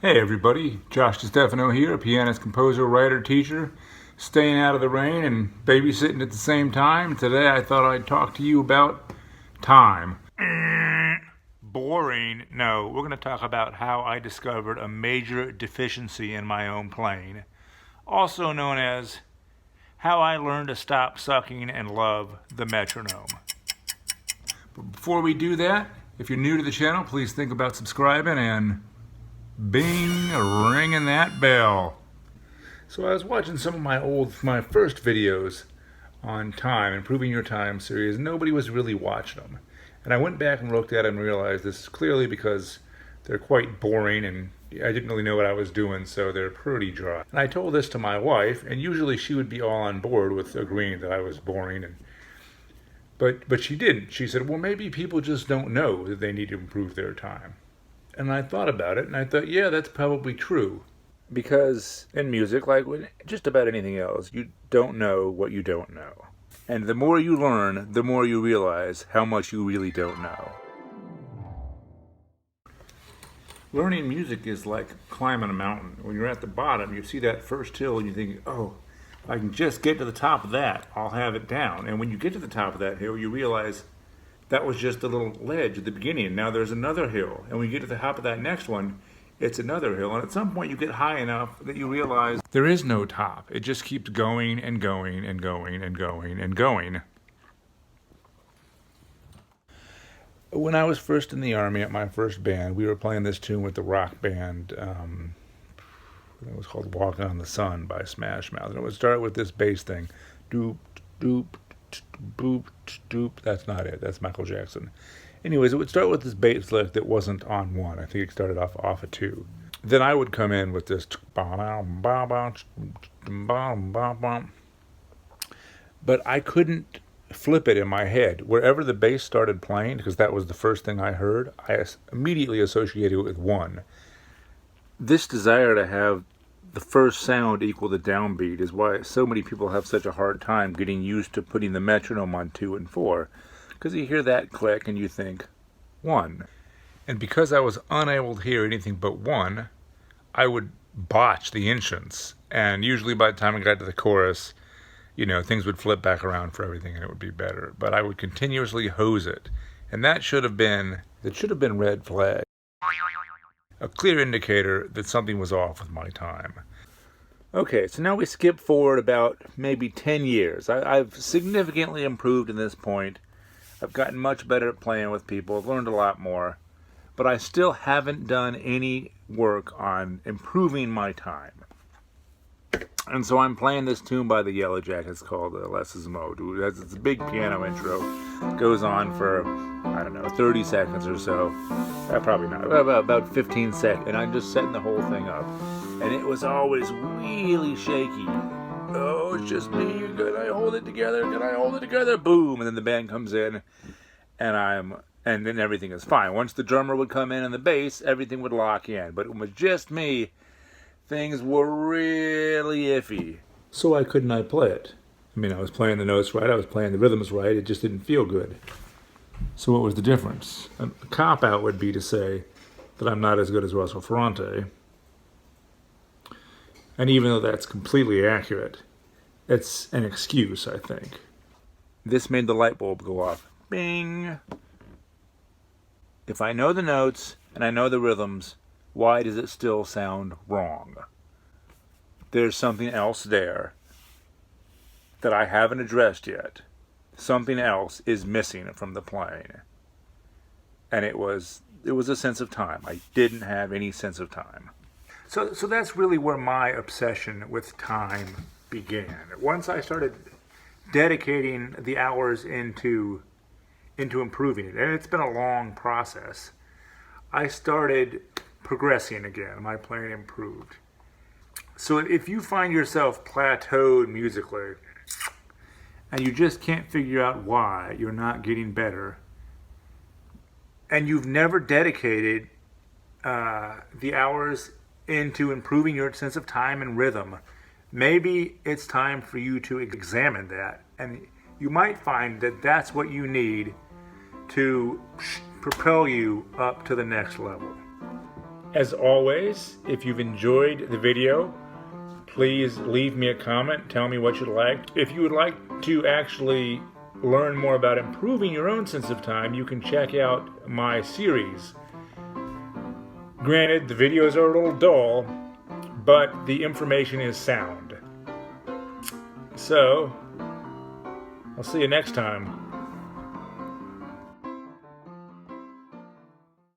Hey everybody, Josh DiStefano here, pianist, composer, writer, teacher, staying out of the rain and babysitting at the same time. Today I thought I'd talk to you about time. Boring. No, we're going to talk about how I discovered a major deficiency in my own playing, also known as how I learned to stop sucking and love the metronome. But before we do that, if you're new to the channel, please think about subscribing and bing, ringing that bell. So I was watching some of my first videos on time, Improving Your Time series. Nobody was really watching them. And I went back and looked at them and realized this is clearly because they're quite boring and I didn't really know what I was doing, so they're pretty dry. And I told this to my wife, and usually she would be all on board with agreeing that I was boring. But she didn't. She said, well, maybe people just don't know that they need to improve their time. And I thought about it, and I thought, yeah, that's probably true. Because in music, like with just about anything else, you don't know what you don't know. And the more you learn, the more you realize how much you really don't know. Learning music is like climbing a mountain. When you're at the bottom, you see that first hill, and you think, oh, if I can just get to the top of that, I'll have it down. And when you get to the top of that hill, you realize that was just a little ledge at the beginning. Now there's another hill. And when you get to the top of that next one, it's another hill. And at some point you get high enough that you realize there is no top. It just keeps going and going and going and going and going. When I was first in the Army at my first band, we were playing this tune with the rock band. It was called Walking on the Sun by Smashmouth. And it would start with this bass thing. Doop, doop, boop, doop. That's not it. That's Michael Jackson. Anyways, it would start with this bass lick that wasn't on one. I think it started off a two. Then I would come in with this, but I couldn't flip it in my head. Wherever the bass started playing, because that was the first thing I heard, I immediately associated it with one. This desire to have the first sound equal the downbeat is why so many people have such a hard time getting used to putting the metronome on 2 and 4. Because you hear that click and you think, 1. And because I was unable to hear anything but 1, I would botch the entrance. And usually by the time I got to the chorus, things would flip back around for everything and it would be better. But I would continuously hose it. And that should have been red flag. A clear indicator that something was off with my time. Okay, so now we skip forward about maybe 10 years. I've significantly improved in this point. I've gotten much better at playing with people. I've learned a lot more. But I still haven't done any work on improving my time. And so I'm playing this tune by the Yellowjackets called Less Is More. It's a big piano intro. It goes on for, 30 seconds or so. Probably not. About 15 seconds. And I'm just setting the whole thing up. And it was always really shaky. Oh, it's just me. Can I hold it together? Can I hold it together? Boom. And then the band comes in. And then everything is fine. Once the drummer would come in and the bass, everything would lock in. But it was just me. Things were really iffy. So why couldn't I play it? I was playing the notes right, I was playing the rhythms right, it just didn't feel good. So what was the difference? A cop-out would be to say that I'm not as good as Russell Ferrante. And even though that's completely accurate, it's an excuse, I think. This made the light bulb go off. Bing! If I know the notes and I know the rhythms, why does it still sound wrong? There's something else there that I haven't addressed yet. Something else is missing from the playing. And it was a sense of time. I didn't have any sense of time. So that's really where my obsession with time began. Once I started dedicating the hours into improving it, and it's been a long process, I started progressing again. My playing improved. So if you find yourself plateaued musically and you just can't figure out why you're not getting better, and you've never dedicated the hours into improving your sense of time and rhythm, maybe it's time for you to examine that. And you might find that that's what you need to propel you up to the next level. As always, if you've enjoyed the video, please leave me a comment. Tell me what you liked. If you would like to actually learn more about improving your own sense of time, you can check out my series. Granted, the videos are a little dull, but the information is sound. So, I'll see you next time.